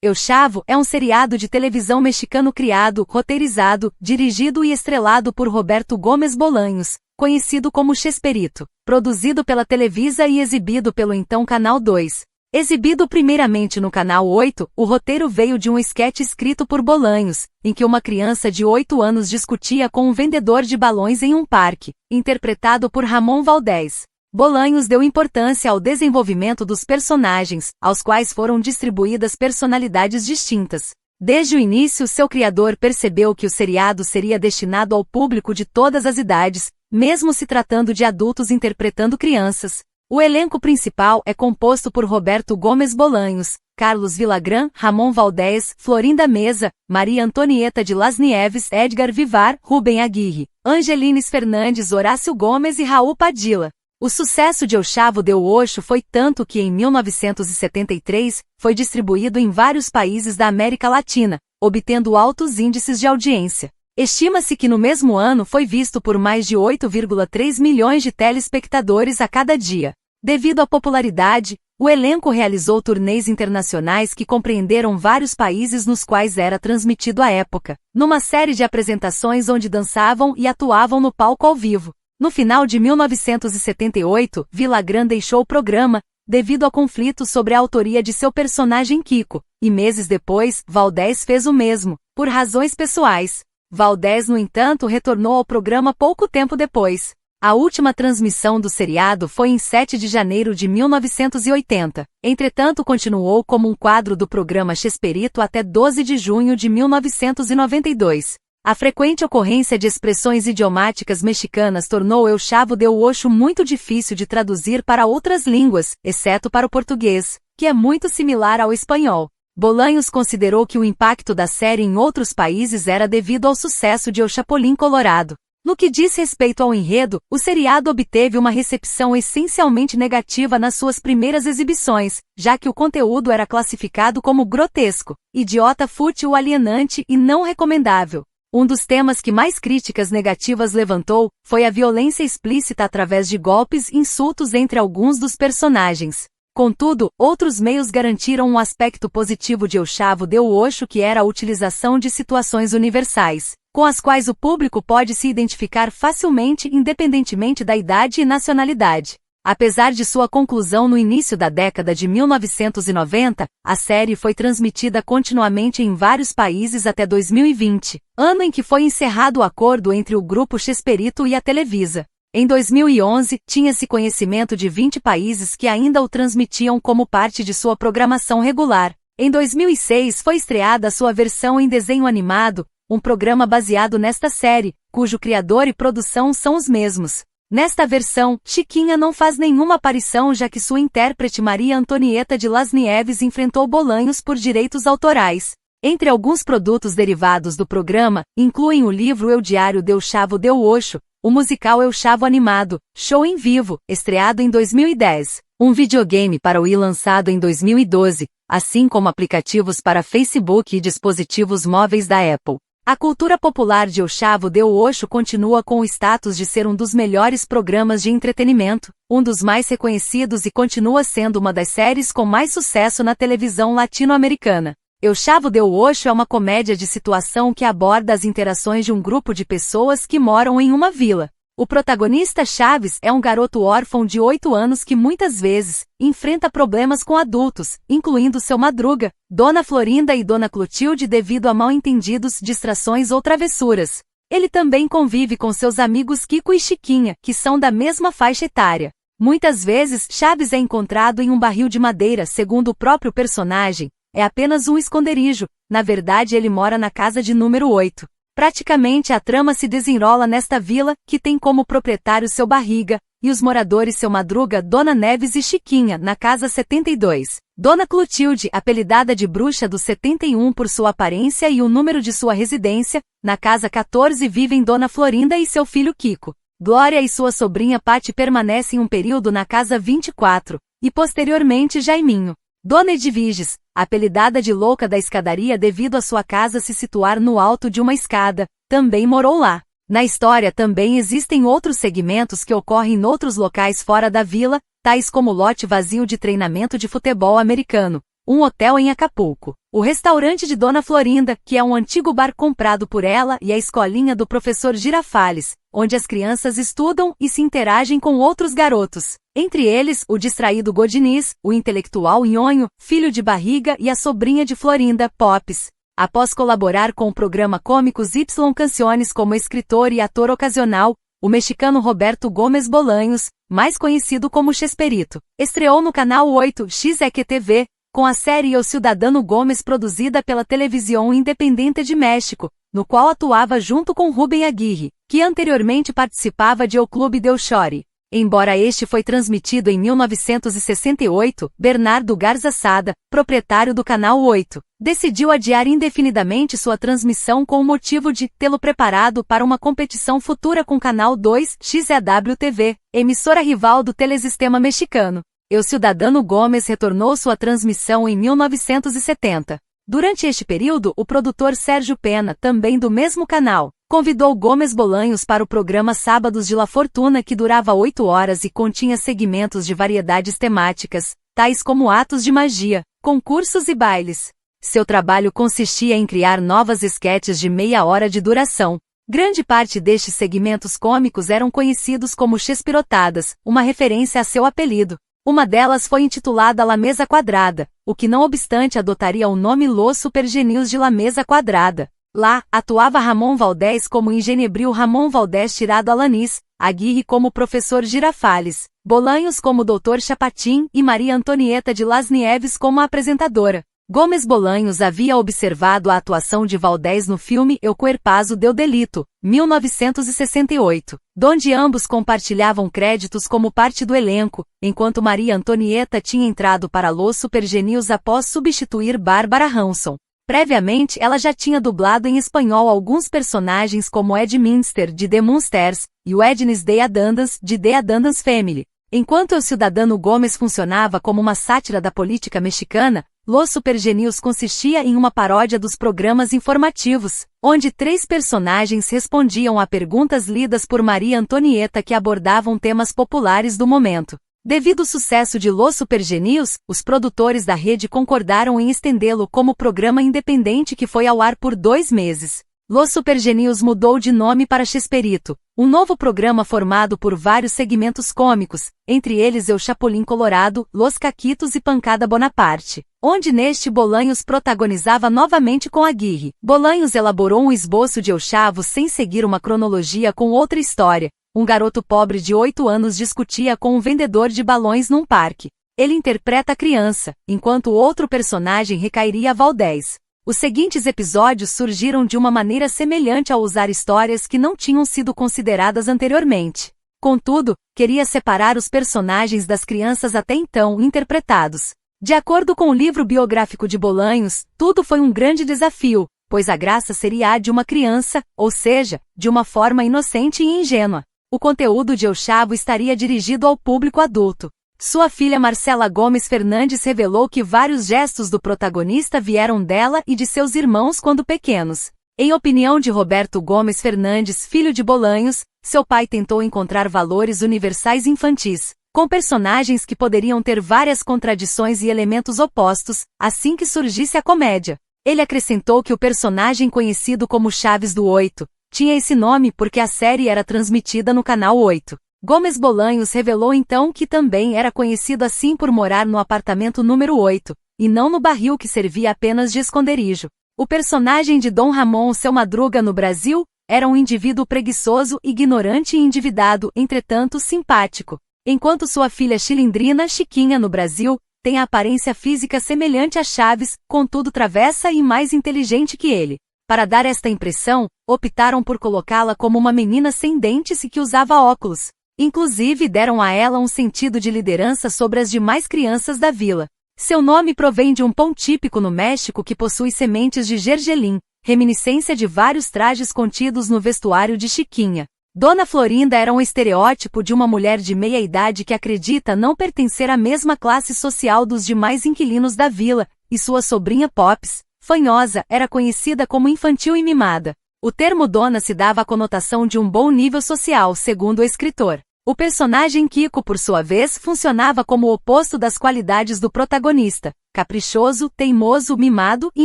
El Chavo é um seriado de televisão mexicano criado, roteirizado, dirigido e estrelado por Roberto Gómez Bolaños, conhecido como Chespirito, produzido pela Televisa e exibido pelo então Canal 2. Exibido primeiramente no Canal 8, o roteiro veio de um esquete escrito por Bolaños, em que uma criança de 8 anos discutia com um vendedor de balões em um parque, interpretado por Ramon Valdez. Bolaños deu importância ao desenvolvimento dos personagens, aos quais foram distribuídas personalidades distintas. Desde o início, seu criador percebeu que o seriado seria destinado ao público de todas as idades, mesmo se tratando de adultos interpretando crianças. O elenco principal é composto por Roberto Gómez Bolaños, Carlos Villagrán, Ramon Valdez, Florinda Meza, Maria Antonieta de Las Nieves, Edgar Vivar, Rubem Aguirre, Angelines Fernandes, Horácio Gomes e Raul Padilla. O sucesso de El Chavo del Ocho foi tanto que em 1973, foi distribuído em vários países da América Latina, obtendo altos índices de audiência. Estima-se que no mesmo ano foi visto por mais de 8,3 milhões de telespectadores a cada dia. Devido à popularidade, o elenco realizou turnês internacionais que compreenderam vários países nos quais era transmitido à época, numa série de apresentações onde dançavam e atuavam no palco ao vivo. No final de 1978, Villagrán deixou o programa, devido a conflitos sobre a autoria de seu personagem Kiko, e meses depois, Valdez fez o mesmo, por razões pessoais. Valdez, no entanto, retornou ao programa pouco tempo depois. A última transmissão do seriado foi em 7 de janeiro de 1980. Entretanto, continuou como um quadro do programa Chespirito até 12 de junho de 1992. A frequente ocorrência de expressões idiomáticas mexicanas tornou El Chavo del Ocho muito difícil de traduzir para outras línguas, exceto para o português, que é muito similar ao espanhol. Bolaños considerou que o impacto da série em outros países era devido ao sucesso de El Chapulín Colorado. No que diz respeito ao enredo, o seriado obteve uma recepção essencialmente negativa nas suas primeiras exibições, já que o conteúdo era classificado como grotesco, idiota, fútil, alienante e não recomendável. Um dos temas que mais críticas negativas levantou foi a violência explícita através de golpes e insultos entre alguns dos personagens. Contudo, outros meios garantiram um aspecto positivo de El Chavo del Ocho, que era a utilização de situações universais, com as quais o público pode se identificar facilmente independentemente da idade e nacionalidade. Apesar de sua conclusão no início da década de 1990, a série foi transmitida continuamente em vários países até 2020, ano em que foi encerrado o acordo entre o grupo Chespirito e a Televisa. Em 2011, tinha-se conhecimento de 20 países que ainda o transmitiam como parte de sua programação regular. Em 2006 foi estreada sua versão em desenho animado, um programa baseado nesta série, cujo criador e produção são os mesmos. Nesta versão, Chiquinha não faz nenhuma aparição, já que sua intérprete Maria Antonieta de Las Nieves enfrentou Bolaños por direitos autorais. Entre alguns produtos derivados do programa, incluem o livro El Diário del Chavo del Ocho, o musical El Chavo Animado, show em vivo, estreado em 2010, um videogame para Wii lançado em 2012, assim como aplicativos para Facebook e dispositivos móveis da Apple. A cultura popular de El Chavo del Ocho continua com o status de ser um dos melhores programas de entretenimento, um dos mais reconhecidos e continua sendo uma das séries com mais sucesso na televisão latino-americana. El Chavo del Ocho é uma comédia de situação que aborda as interações de um grupo de pessoas que moram em uma vila. O protagonista Chaves é um garoto órfão de 8 anos que muitas vezes enfrenta problemas com adultos, incluindo seu Madruga, Dona Florinda e Dona Clotilde devido a mal-entendidos, distrações ou travessuras. Ele também convive com seus amigos Kiko e Chiquinha, que são da mesma faixa etária. Muitas vezes, Chaves é encontrado em um barril de madeira, segundo o próprio personagem. É apenas um esconderijo, na verdade ele mora na casa de número 8. Praticamente a trama se desenrola nesta vila, que tem como proprietário seu Barriga, e os moradores seu Madruga, Dona Neves e Chiquinha, na casa 72. Dona Clotilde, apelidada de Bruxa do 71 por sua aparência e o número de sua residência, na casa 14 vivem Dona Florinda e seu filho Kiko. Glória e sua sobrinha Pati permanecem um período na casa 24, e posteriormente Jaiminho. Dona Edviges, apelidada de Louca da Escadaria devido a sua casa se situar no alto de uma escada, também morou lá. Na história também existem outros segmentos que ocorrem em outros locais fora da vila, tais como o lote vazio de treinamento de futebol americano, um hotel em Acapulco, o restaurante de Dona Florinda, que é um antigo bar comprado por ela, e a escolinha do professor Girafales, onde as crianças estudam e se interagem com outros garotos. Entre eles, o distraído Godiniz, o intelectual Nhonho, filho de Barriga, e a sobrinha de Florinda, Pops. Após colaborar com o programa Cômicos Y Canciones como escritor e ator ocasional, o mexicano Roberto Gómez Bolaños, mais conhecido como Chespirito, estreou no canal 8 XEQ-TV, com a série O Ciudadano Gómez produzida pela Televisão Independente de México, no qual atuava junto com Rubem Aguirre, que anteriormente participava de O Clube del Chore. Embora este foi transmitido em 1968, Bernardo Garza Sada, proprietário do Canal 8, decidiu adiar indefinidamente sua transmissão com o motivo de tê-lo preparado para uma competição futura com Canal 2 XEW-TV, emissora rival do telesistema mexicano. O Ciudadano Gómez retornou sua transmissão em 1970. Durante este período, o produtor Sérgio Pena, também do mesmo canal, convidou Gómez Bolaños para o programa Sábados de La Fortuna, que durava 8 horas e continha segmentos de variedades temáticas, tais como atos de magia, concursos e bailes. Seu trabalho consistia em criar novas esquetes de meia hora de duração. Grande parte destes segmentos cômicos eram conhecidos como Chespirotadas, uma referência a seu apelido. Uma delas foi intitulada La Mesa Quadrada, o que não obstante adotaria o nome Los Supergenios de La Mesa Quadrada. Lá, atuava Ramon Valdés como engenebril Ramon Valdés tirado Alanis, Aguirre como professor Girafales, Bolaños como Dr. Chapatin e Maria Antonieta de Las Nieves como apresentadora. Gómez Bolaños havia observado a atuação de Valdés no filme El Cuerpazo del Delito, 1968, donde ambos compartilhavam créditos como parte do elenco, enquanto Maria Antonieta tinha entrado para Los Supergenios após substituir Bárbara Hanson. Previamente, ela já tinha dublado em espanhol alguns personagens como Ed Minster, de The Munsters, e o Ednes de Addams, de The Addams Family. Enquanto O Ciudadano Gómez funcionava como uma sátira da política mexicana, Los Supergenios consistia em uma paródia dos programas informativos, onde 3 personagens respondiam a perguntas lidas por Maria Antonieta que abordavam temas populares do momento. Devido ao sucesso de Los Supergenios, os produtores da rede concordaram em estendê-lo como programa independente que foi ao ar por 2 meses. Los Supergenios mudou de nome para Chespirito, um novo programa formado por vários segmentos cômicos, entre eles El Chapulín Colorado, Los Caquitos e Pancada Bonaparte, onde neste Bolaños protagonizava novamente com Aguirre. Bolaños elaborou um esboço de El Chavo sem seguir uma cronologia com outra história. Um garoto pobre de 8 anos discutia com um vendedor de balões num parque. Ele interpreta a criança, enquanto o outro personagem recairia a Valdés. Os seguintes episódios surgiram de uma maneira semelhante ao usar histórias que não tinham sido consideradas anteriormente. Contudo, queria separar os personagens das crianças até então interpretados. De acordo com o livro biográfico de Bolaños, tudo foi um grande desafio, pois a graça seria a de uma criança, ou seja, de uma forma inocente e ingênua. O conteúdo de El Chavo estaria dirigido ao público adulto. Sua filha Marcela Gomes Fernandes revelou que vários gestos do protagonista vieram dela e de seus irmãos quando pequenos. Em opinião de Roberto Gomes Fernandes, filho de Bolaños, seu pai tentou encontrar valores universais infantis, com personagens que poderiam ter várias contradições e elementos opostos, assim que surgisse a comédia. Ele acrescentou que o personagem conhecido como Chaves do 8, tinha esse nome porque a série era transmitida no Canal 8. Gómez Bolaños revelou então que também era conhecido assim por morar no apartamento número 8, e não no barril que servia apenas de esconderijo. O personagem de Dom Ramon Seu Madruga no Brasil era um indivíduo preguiçoso, ignorante e endividado, entretanto simpático. Enquanto sua filha Chilindrina Chiquinha no Brasil tem a aparência física semelhante a Chaves, contudo travessa e mais inteligente que ele. Para dar esta impressão, optaram por colocá-la como uma menina sem dentes e que usava óculos. Inclusive deram a ela um sentido de liderança sobre as demais crianças da vila. Seu nome provém de um pão típico no México que possui sementes de gergelim, reminiscência de vários trajes contidos no vestuário de Chiquinha. Dona Florinda era um estereótipo de uma mulher de meia idade que acredita não pertencer à mesma classe social dos demais inquilinos da vila, e sua sobrinha Pops, fanhosa, era conhecida como infantil e mimada. O termo dona se dava a conotação de um bom nível social, segundo o escritor. O personagem Kiko, por sua vez, funcionava como o oposto das qualidades do protagonista: caprichoso, teimoso, mimado e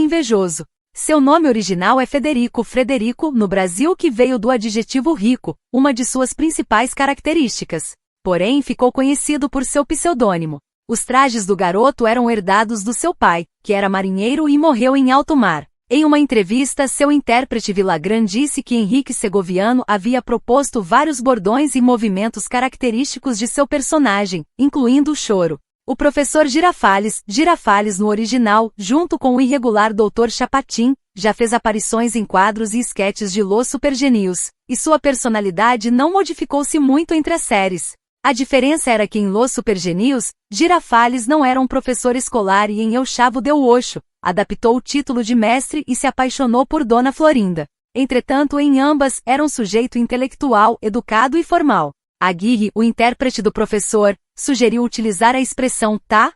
invejoso. Seu nome original é Frederico no Brasil, que veio do adjetivo rico, uma de suas principais características. Porém, ficou conhecido por seu pseudônimo. Os trajes do garoto eram herdados do seu pai, que era marinheiro e morreu em alto mar. Em uma entrevista, seu intérprete Villagrán disse que Henrique Segoviano havia proposto vários bordões e movimentos característicos de seu personagem, incluindo o choro. O professor Girafales no original, junto com o irregular Dr. Chapatin, já fez aparições em quadros e esquetes de Los Supergenius, e sua personalidade não modificou-se muito entre as séries. A diferença era que em Los Supergenius, Girafales não era um professor escolar e em Eu Chavo Deu Oxo, adaptou o título de mestre e se apaixonou por Dona Florinda. Entretanto, em ambas, era um sujeito intelectual, educado e formal. Aguirre, o intérprete do professor, sugeriu utilizar a expressão tá,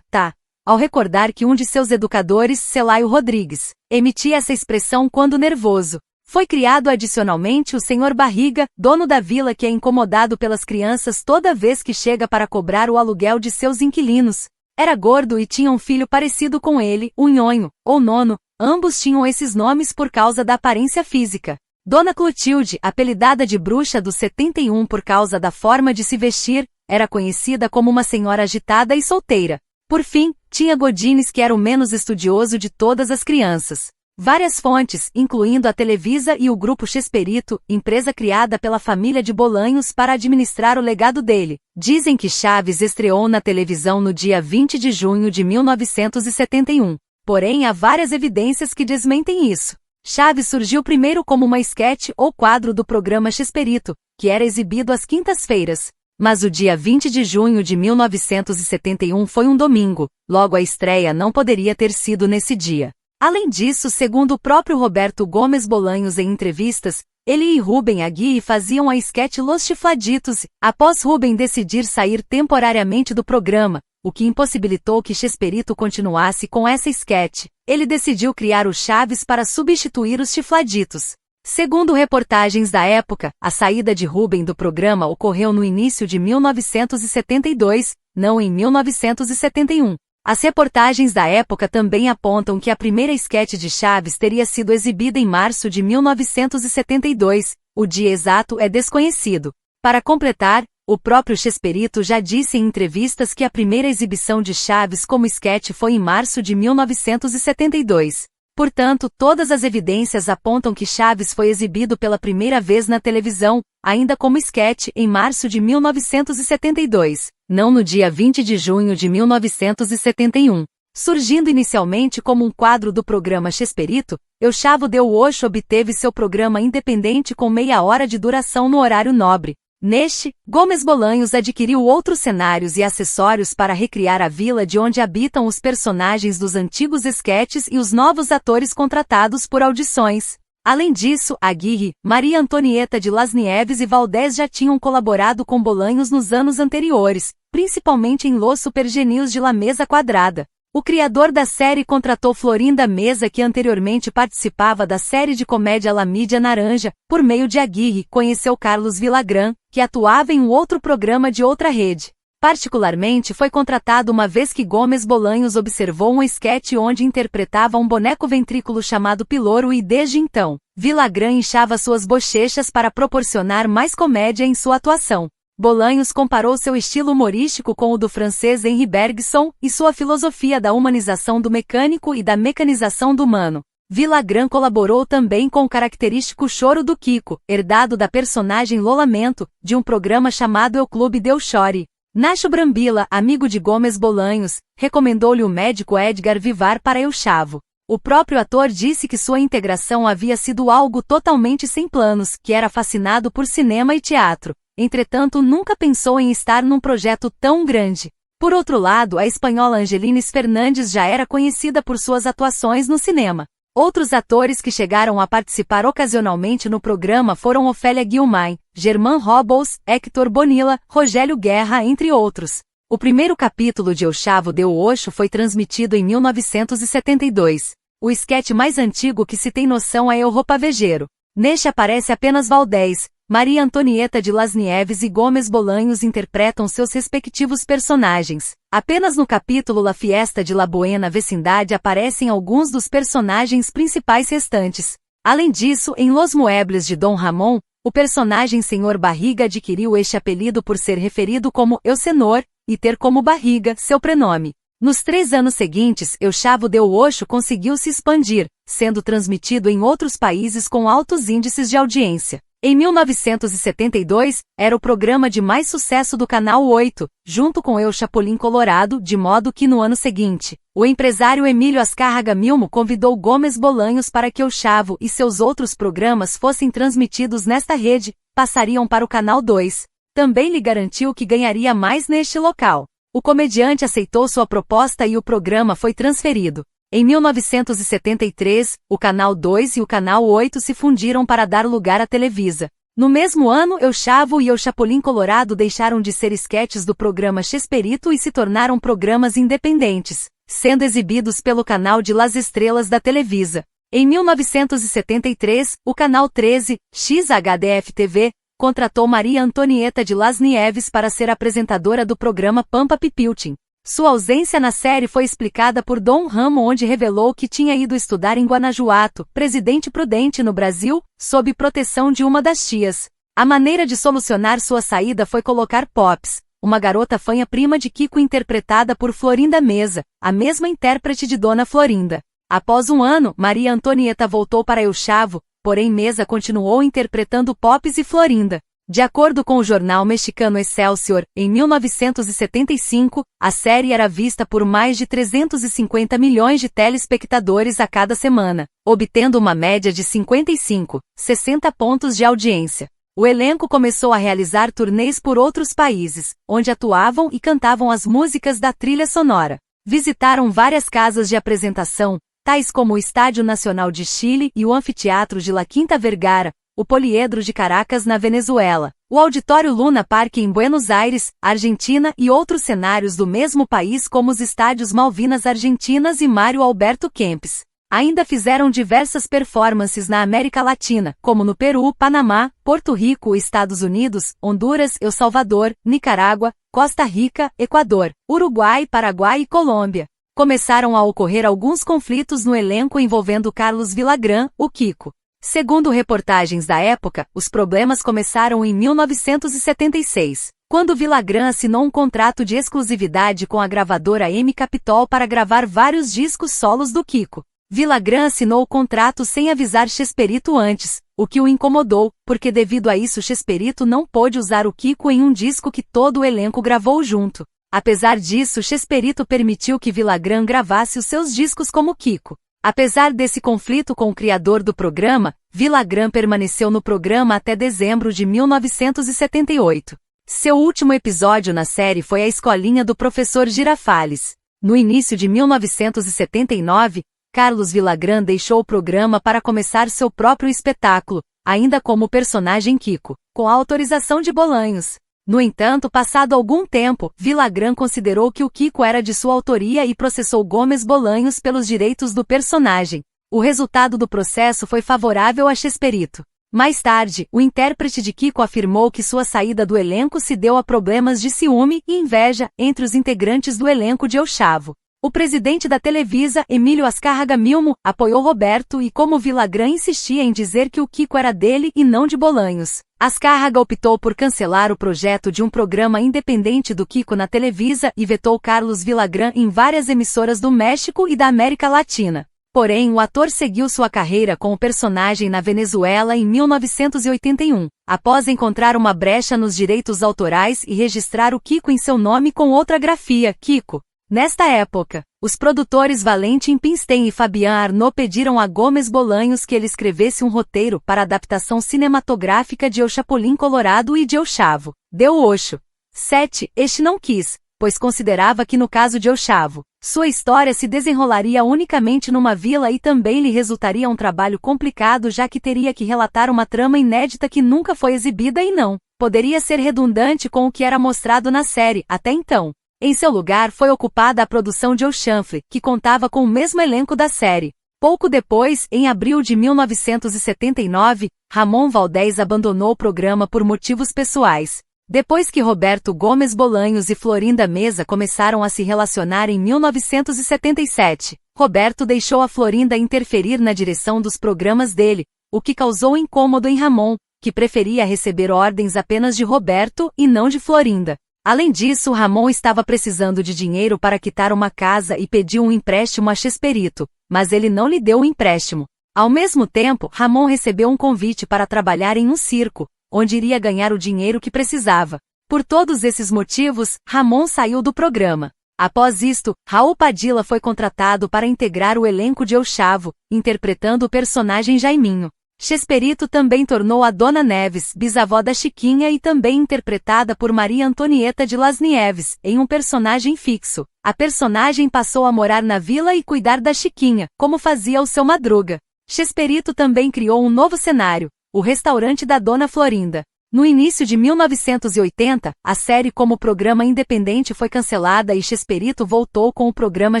ao recordar que um de seus educadores, Celaio Rodrigues, emitia essa expressão quando nervoso. Foi criado adicionalmente o Sr. Barriga, dono da vila, que é incomodado pelas crianças toda vez que chega para cobrar o aluguel de seus inquilinos. Era gordo e tinha um filho parecido com ele, o Nhonho, ou Nono. Ambos tinham esses nomes por causa da aparência física. Dona Clotilde, apelidada de Bruxa do 71 por causa da forma de se vestir, era conhecida como uma senhora agitada e solteira. Por fim, tinha Godines, que era o menos estudioso de todas as crianças. Várias fontes, incluindo a Televisa e o Grupo Chesperito, empresa criada pela família de Bolanhos para administrar o legado dele, dizem que Chaves estreou na televisão no dia 20 de junho de 1971. Porém, há várias evidências que desmentem isso. Chaves surgiu primeiro como uma esquete ou quadro do programa Chesperito, que era exibido às quintas-feiras. Mas o dia 20 de junho de 1971 foi um domingo, logo a estreia não poderia ter sido nesse dia. Além disso, segundo o próprio Roberto Gomes Bolanhos em entrevistas, ele e Rubem Aguirre faziam a esquete Los Chifladitos, após Rubem decidir sair temporariamente do programa, o que impossibilitou que Chesperito continuasse com essa esquete. Ele decidiu criar o Chaves para substituir os Chifladitos. Segundo reportagens da época, a saída de Rubem do programa ocorreu no início de 1972, não em 1971. As reportagens da época também apontam que a primeira esquete de Chaves teria sido exibida em março de 1972, o dia exato é desconhecido. Para completar, o próprio Chesperito já disse em entrevistas que a primeira exibição de Chaves como esquete foi em março de 1972. Portanto, todas as evidências apontam que Chaves foi exibido pela primeira vez na televisão, ainda como esquete, em março de 1972, não no dia 20 de junho de 1971. Surgindo inicialmente como um quadro do programa Chesperito, Eu Chavo Deu Oxo obteve seu programa independente com meia hora de duração no horário nobre. Neste, Gomes Bolanhos adquiriu outros cenários e acessórios para recriar a vila de onde habitam os personagens dos antigos esquetes e os novos atores contratados por audições. Além disso, Aguirre, Maria Antonieta de Las Nieves e Valdés já tinham colaborado com Bolanhos nos anos anteriores, principalmente em Los Supergenius de La Mesa Quadrada. O criador da série contratou Florinda Mesa, que anteriormente participava da série de comédia La Mídia Naranja. Por meio de Aguirre, conheceu Carlos Villagrán, que atuava em um outro programa de outra rede. Particularmente foi contratado uma vez que Gomes Bolanhos observou um esquete onde interpretava um boneco ventrículo chamado Piloro e desde então, Villagrán inchava suas bochechas para proporcionar mais comédia em sua atuação. Bolanhos comparou seu estilo humorístico com o do francês Henri Bergson e sua filosofia da humanização do mecânico e da mecanização do humano. Villagrán colaborou também com o característico choro do Kiko, herdado da personagem Lolamento, de um programa chamado El Clube del Chore. Nacho Brambila, amigo de Gomes Bolanhos, recomendou-lhe o médico Edgar Vivar para El Chavo. O próprio ator disse que sua integração havia sido algo totalmente sem planos, que era fascinado por cinema e teatro. Entretanto, nunca pensou em estar num projeto tão grande. Por outro lado, a espanhola Angelines Fernandes já era conhecida por suas atuações no cinema. Outros atores que chegaram a participar ocasionalmente no programa foram Ofélia Guilmain, Germán Robles, Héctor Bonilla, Rogério Guerra, entre outros. O primeiro capítulo de Eu Chavo Deu Oxo foi transmitido em 1972. O esquete mais antigo que se tem noção é El Ropavejeiro. Neste aparece apenas Valdés, Maria Antonieta de Las Nieves e Gomes Bolanhos interpretam seus respectivos personagens. Apenas no capítulo La Fiesta de la Buena Vecindade aparecem alguns dos personagens principais restantes. Além disso, em Los Muebles de Dom Ramón, o personagem Senhor Barriga adquiriu este apelido por ser referido como Eu Senhor, e ter como Barriga seu prenome. Nos 3 anos seguintes, El Chavo del Ocho conseguiu se expandir, sendo transmitido em outros países com altos índices de audiência. Em 1972, era o programa de mais sucesso do Canal 8, junto com El Chapulín Colorado, de modo que no ano seguinte, o empresário Emílio Azcárraga Milmo convidou Gomes Bolanhos para que El Chavo e seus outros programas fossem transmitidos nesta rede, passariam para o Canal 2. Também lhe garantiu que ganharia mais neste local. O comediante aceitou sua proposta e o programa foi transferido. Em 1973, o Canal 2 e o Canal 8 se fundiram para dar lugar à Televisa. No mesmo ano, El Chavo e El Chapulín Colorado deixaram de ser esquetes do programa Chespirito e se tornaram programas independentes, sendo exibidos pelo canal de Las Estrelas da Televisa. Em 1973, o Canal 13, XHDF-TV, contratou Maria Antonieta de Las Nieves para ser apresentadora do programa Pampa Pipiltin. Sua ausência na série foi explicada por Dom Ramón, onde revelou que tinha ido estudar em Guanajuato, Presidente Prudente no Brasil, sob proteção de uma das tias. A maneira de solucionar sua saída foi colocar Pops, uma garota fanha prima de Kiko interpretada por Florinda Meza, a mesma intérprete de Dona Florinda. Após um ano, Maria Antonieta voltou para El Chavo, porém Meza continuou interpretando Pops e Florinda. De acordo com o jornal mexicano Excelsior, em 1975, a série era vista por mais de 350 milhões de telespectadores a cada semana, obtendo uma média de 55, 60 pontos de audiência. O elenco começou a realizar turnês por outros países, onde atuavam e cantavam as músicas da trilha sonora. Visitaram várias casas de apresentação, tais como o Estádio Nacional de Chile e o Anfiteatro de La Quinta Vergara, o Poliedro de Caracas na Venezuela, o Auditório Luna Park em Buenos Aires, Argentina e outros cenários do mesmo país como os estádios Malvinas Argentinas e Mário Alberto Kempes. Ainda fizeram diversas performances na América Latina, como no Peru, Panamá, Porto Rico, Estados Unidos, Honduras, El Salvador, Nicarágua, Costa Rica, Equador, Uruguai, Paraguai e Colômbia. Começaram a ocorrer alguns conflitos no elenco envolvendo Carlos Villagrán, o Kiko. Segundo reportagens da época, os problemas começaram em 1976, quando Villagrán assinou um contrato de exclusividade com a gravadora M Capitol para gravar vários discos solos do Kiko. Villagrán assinou o contrato sem avisar Chespirito antes, o que o incomodou, porque devido a isso Chespirito não pôde usar o Kiko em um disco que todo o elenco gravou junto. Apesar disso, Chespirito permitiu que Villagrán gravasse os seus discos como Kiko. Apesar desse conflito com o criador do programa, Villagrán permaneceu no programa até dezembro de 1978. Seu último episódio na série foi a escolinha do professor Girafales. No início de 1979, Carlos Villagrán deixou o programa para começar seu próprio espetáculo, ainda como personagem Kiko, com a autorização de Bolanhos. No entanto, passado algum tempo, Villagrán considerou que o Kiko era de sua autoria e processou Gomes Bolanhos pelos direitos do personagem. O resultado do processo foi favorável a Chespirito. Mais tarde, o intérprete de Kiko afirmou que sua saída do elenco se deu a problemas de ciúme e inveja entre os integrantes do elenco de El Chavo. O presidente da Televisa, Emílio Azcárraga Milmo, apoiou Roberto e como Villagrán insistia em dizer que o Kiko era dele e não de Bolanhos, Azcárraga optou por cancelar o projeto de um programa independente do Kiko na Televisa e vetou Carlos Villagrán em várias emissoras do México e da América Latina. Porém, o ator seguiu sua carreira com o personagem na Venezuela em 1981, após encontrar uma brecha nos direitos autorais e registrar o Kiko em seu nome com outra grafia, Kiko. Nesta época, os produtores Valentim Pimstein e Fabián Arnaud pediram a Gomes Bolanhos que ele escrevesse um roteiro para a adaptação cinematográfica de El Chapulín Colorado e de El Chavo del Ocho. 7. Este não quis, pois considerava que no caso de El Chavo, sua história se desenrolaria unicamente numa vila e também lhe resultaria um trabalho complicado já que teria que relatar uma trama inédita que nunca foi exibida e não poderia ser redundante com o que era mostrado na série até então. Em seu lugar foi ocupada a produção de El Chanfle, que contava com o mesmo elenco da série. Pouco depois, em abril de 1979, Ramon Valdez abandonou o programa por motivos pessoais. Depois que Roberto Gomes Bolanhos e Florinda Meza começaram a se relacionar em 1977, Roberto deixou a Florinda interferir na direção dos programas dele, o que causou incômodo em Ramon, que preferia receber ordens apenas de Roberto e não de Florinda. Além disso, Ramon estava precisando de dinheiro para quitar uma casa e pediu um empréstimo a Chespirito, mas ele não lhe deu o empréstimo. Ao mesmo tempo, Ramon recebeu um convite para trabalhar em um circo, onde iria ganhar o dinheiro que precisava. Por todos esses motivos, Ramon saiu do programa. Após isto, Raul Padilla foi contratado para integrar o elenco de Eu Chavo, interpretando o personagem Jaiminho. Chespirito também tornou a Dona Neves, bisavó da Chiquinha e também interpretada por Maria Antonieta de Las Nieves, em um personagem fixo. A personagem passou a morar na vila e cuidar da Chiquinha, como fazia o seu Madruga. Chespirito também criou um novo cenário, o restaurante da Dona Florinda. No início de 1980, a série como programa independente foi cancelada e Chespirito voltou com o programa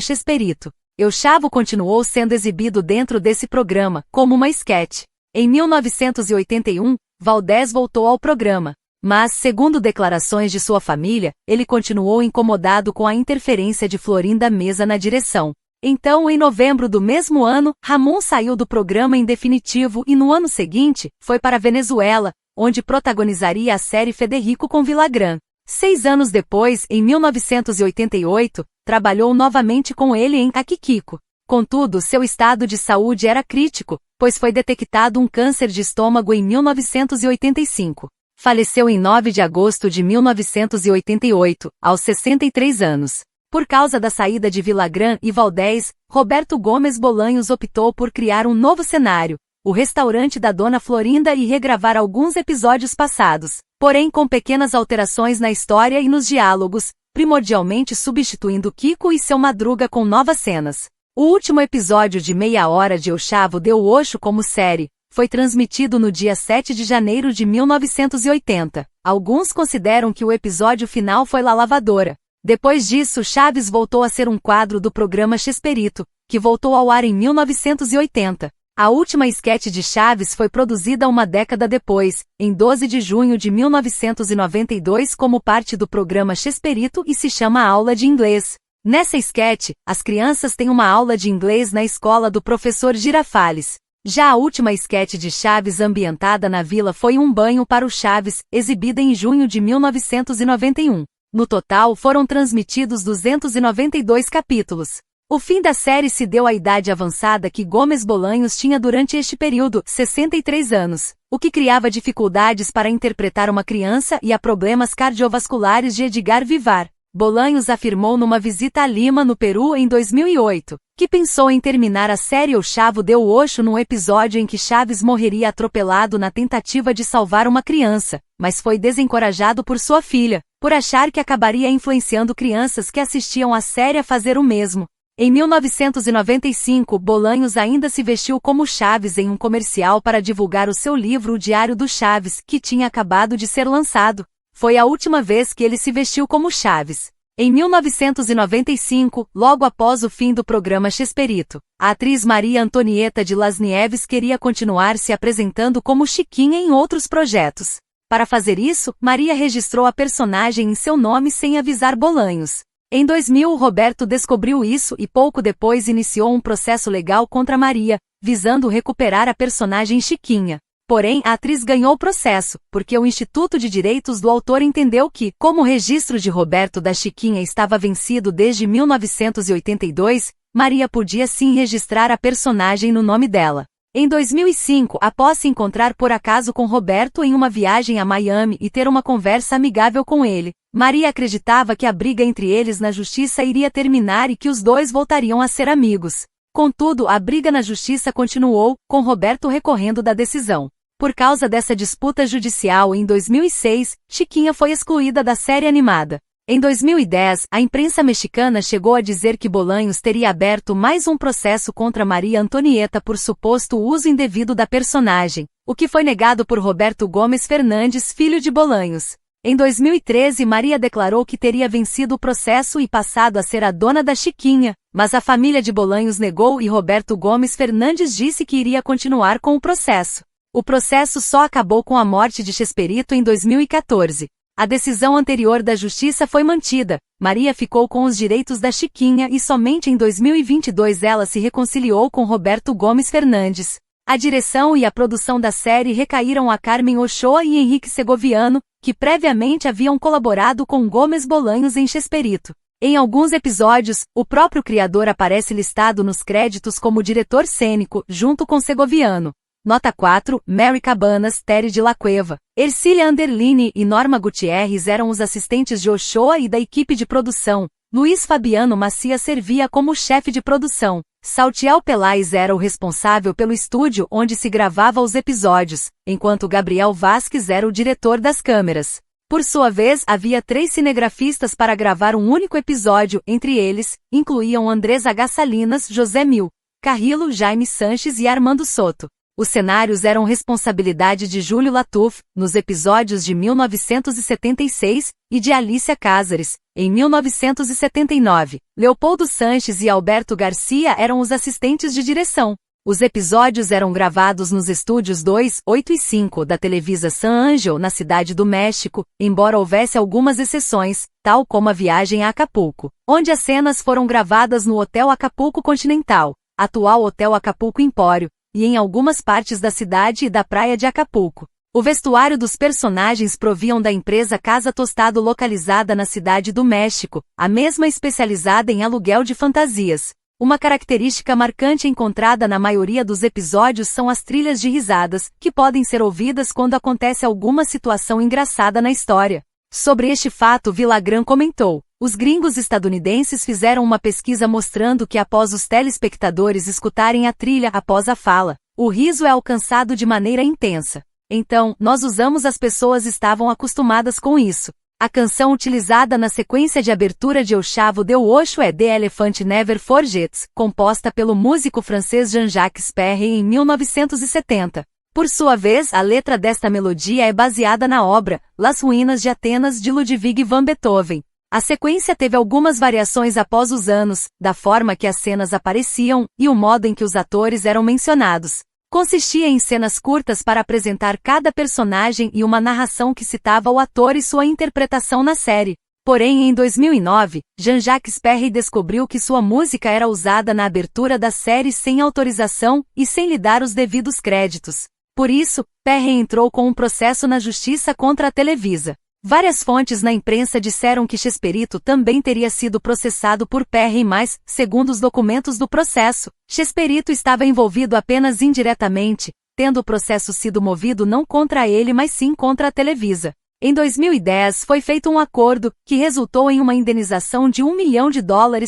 Chespirito. Eu Chavo continuou sendo exibido dentro desse programa, como uma esquete. Em 1981, Valdez voltou ao programa, mas, segundo declarações de sua família, ele continuou incomodado com a interferência de Florinda Meza na direção. Então, em novembro do mesmo ano, Ramon saiu do programa em definitivo e no ano seguinte, foi para a Venezuela, onde protagonizaria a série Federico com Villagrán. 6 anos depois, em 1988, trabalhou novamente com ele em Akikiko. Contudo, seu estado de saúde era crítico, pois foi detectado um câncer de estômago em 1985. Faleceu em 9 de agosto de 1988, aos 63 anos. Por causa da saída de Villagrán e Valdez, Roberto Gomes Bolanhos optou por criar um novo cenário, o restaurante da Dona Florinda, e regravar alguns episódios passados, porém com pequenas alterações na história e nos diálogos, primordialmente substituindo Kiko e seu Madruga com novas cenas. O último episódio de meia hora de Eu Chavo deu Oxo como série, foi transmitido no dia 7 de janeiro de 1980. Alguns consideram que o episódio final foi La Lavadora. Depois disso, Chaves voltou a ser um quadro do programa Chespirito, que voltou ao ar em 1980. A última esquete de Chaves foi produzida uma década depois, em 12 de junho de 1992 como parte do programa Chespirito e se chama Aula de Inglês. Nessa esquete, as crianças têm uma aula de inglês na escola do professor Girafales. Já a última esquete de Chaves ambientada na vila foi Um Banho para o Chaves, exibida em junho de 1991. No total foram transmitidos 292 capítulos. O fim da série se deu à idade avançada que Gomes Bolanhos tinha durante este período, 63 anos, o que criava dificuldades para interpretar uma criança e a problemas cardiovasculares de Edgar Vivar. Bolanhos afirmou numa visita a Lima, no Peru, em 2008, que pensou em terminar a série O Chavo deu Oxo num episódio em que Chaves morreria atropelado na tentativa de salvar uma criança, mas foi desencorajado por sua filha, por achar que acabaria influenciando crianças que assistiam à série a fazer o mesmo. Em 1995, Bolanhos ainda se vestiu como Chaves em um comercial para divulgar o seu livro O Diário do Chaves, que tinha acabado de ser lançado. Foi a última vez que ele se vestiu como Chaves. Em 1995, logo após o fim do programa Chespirito, a atriz Maria Antonieta de Las Nieves queria continuar se apresentando como Chiquinha em outros projetos. Para fazer isso, Maria registrou a personagem em seu nome sem avisar Bolanhos. Em 2000, Roberto descobriu isso e pouco depois iniciou um processo legal contra Maria, visando recuperar a personagem Chiquinha. Porém, a atriz ganhou o processo, porque o Instituto de Direitos do Autor entendeu que, como o registro de Roberto da Chiquinha estava vencido desde 1982, Maria podia sim registrar a personagem no nome dela. Em 2005, após se encontrar por acaso com Roberto em uma viagem a Miami e ter uma conversa amigável com ele, Maria acreditava que a briga entre eles na justiça iria terminar e que os dois voltariam a ser amigos. Contudo, a briga na justiça continuou, com Roberto recorrendo da decisão. Por causa dessa disputa judicial, em 2006, Chiquinha foi excluída da série animada. Em 2010, a imprensa mexicana chegou a dizer que Bolanhos teria aberto mais um processo contra Maria Antonieta por suposto uso indevido da personagem, o que foi negado por Roberto Gomes Fernandes, filho de Bolanhos. Em 2013, Maria declarou que teria vencido o processo e passado a ser a dona da Chiquinha, mas a família de Bolanhos negou e Roberto Gomes Fernandes disse que iria continuar com o processo. O processo só acabou com a morte de Chespirito em 2014. A decisão anterior da Justiça foi mantida. Maria ficou com os direitos da Chiquinha e somente em 2022 ela se reconciliou com Roberto Gomes Fernandes. A direção e a produção da série recaíram a Carmen Ochoa e Henrique Segoviano, que previamente haviam colaborado com Gomes Bolanhos em Chespirito. Em alguns episódios, o próprio criador aparece listado nos créditos como diretor cênico, junto com Segoviano. Nota 4, Mary Cabanas, Terry de la Cueva, Ercília Anderlini e Norma Gutierrez eram os assistentes de Ochoa e da equipe de produção. Luiz Fabiano Macia servia como chefe de produção. Saltiel Pelais era o responsável pelo estúdio onde se gravava os episódios, enquanto Gabriel Vasques era o diretor das câmeras. Por sua vez, havia 3 cinegrafistas para gravar um único episódio, entre eles, incluíam Andrés H. Salinas, José Mil, Carrillo, Jaime Sanches e Armando Soto. Os cenários eram responsabilidade de Júlio Latuf, nos episódios de 1976, e de Alicia Cázares, em 1979. Leopoldo Sanches e Alberto Garcia eram os assistentes de direção. Os episódios eram gravados nos estúdios 2, 8 e 5 da Televisa San Angel, na Cidade do México, embora houvesse algumas exceções, tal como a viagem a Acapulco, onde as cenas foram gravadas no Hotel Acapulco Continental, atual Hotel Acapulco Empório, e em algumas partes da cidade e da praia de Acapulco. O vestuário dos personagens proviam da empresa Casa Tostado localizada na Cidade do México, a mesma especializada em aluguel de fantasias. Uma característica marcante encontrada na maioria dos episódios são as trilhas de risadas, que podem ser ouvidas quando acontece alguma situação engraçada na história. Sobre este fato, Villagrán comentou: os gringos estadunidenses fizeram uma pesquisa mostrando que após os telespectadores escutarem a trilha após a fala, o riso é alcançado de maneira intensa. Então, nós usamos as pessoas estavam acostumadas com isso. A canção utilizada na sequência de abertura de O Chavo de Ocho é The Elephant Never Forgets, composta pelo músico francês Jean-Jacques Perrey em 1970. Por sua vez, a letra desta melodia é baseada na obra Las Ruínas de Atenas de Ludwig van Beethoven. A sequência teve algumas variações após os anos, da forma que as cenas apareciam e o modo em que os atores eram mencionados. Consistia em cenas curtas para apresentar cada personagem e uma narração que citava o ator e sua interpretação na série. Porém, em 2009, Jean-Jacques Perrey descobriu que sua música era usada na abertura da série sem autorização e sem lhe dar os devidos créditos. Por isso, Perrey entrou com um processo na justiça contra a Televisa. Várias fontes na imprensa disseram que Chespirito também teria sido processado por Perrey, mas, segundo os documentos do processo, Chespirito estava envolvido apenas indiretamente, tendo o processo sido movido não contra ele mas sim contra a Televisa. Em 2010 foi feito um acordo, que resultou em uma indenização de $1 milhão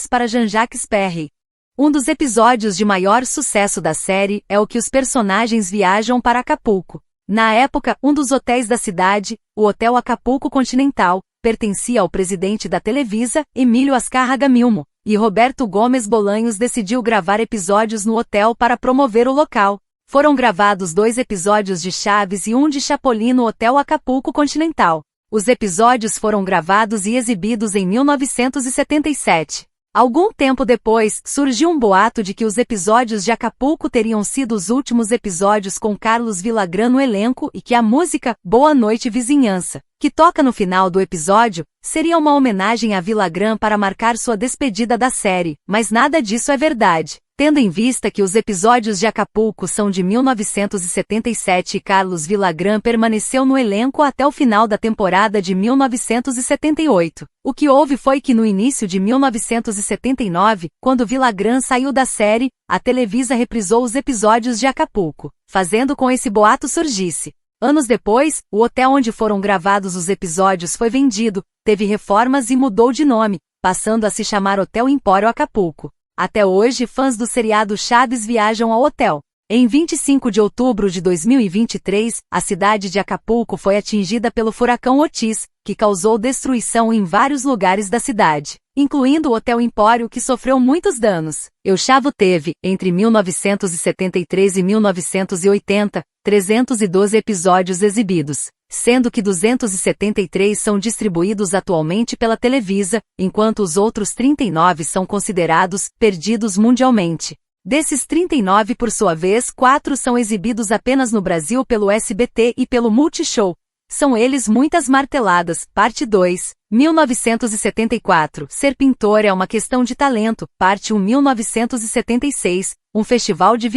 para Jean-Jacques Perrey. Um dos episódios de maior sucesso da série é o que os personagens viajam para Acapulco. Na época, um dos hotéis da cidade, o Hotel Acapulco Continental, pertencia ao presidente da Televisa, Emílio Azcárraga Milmo, e Roberto Gomes Bolanhos decidiu gravar episódios no hotel para promover o local. Foram gravados 2 episódios de Chaves e um de Chapolin no Hotel Acapulco Continental. Os episódios foram gravados e exibidos em 1977. Algum tempo depois, surgiu um boato de que os episódios de Acapulco teriam sido os últimos episódios com Carlos Villagrán no elenco e que a música Boa Noite Vizinhança, que toca no final do episódio, seria uma homenagem a Villagrán para marcar sua despedida da série, mas nada disso é verdade. Tendo em vista que os episódios de Acapulco são de 1977 e Carlos Villagrán permaneceu no elenco até o final da temporada de 1978. O que houve foi que no início de 1979, quando Villagrán saiu da série, a Televisa reprisou os episódios de Acapulco, fazendo com esse boato surgisse. Anos depois, o hotel onde foram gravados os episódios foi vendido, teve reformas e mudou de nome, passando a se chamar Hotel Empório Acapulco. Até hoje, fãs do seriado Chaves viajam ao hotel. Em 25 de outubro de 2023, a cidade de Acapulco foi atingida pelo furacão Otis, que causou destruição em vários lugares da cidade. incluindo o Hotel Empório, que sofreu muitos danos. El Chavo teve, entre 1973 e 1980, 312 episódios exibidos, sendo que 273 são distribuídos atualmente pela Televisa, enquanto os outros 39 são considerados perdidos mundialmente. Desses 39, por sua vez, 4 são exibidos apenas no Brasil pelo SBT e pelo Multishow. São eles Muitas Marteladas, Parte 2, 1974, Ser Pintor é uma Questão de Talento, Parte 1, 1976, Um Festival de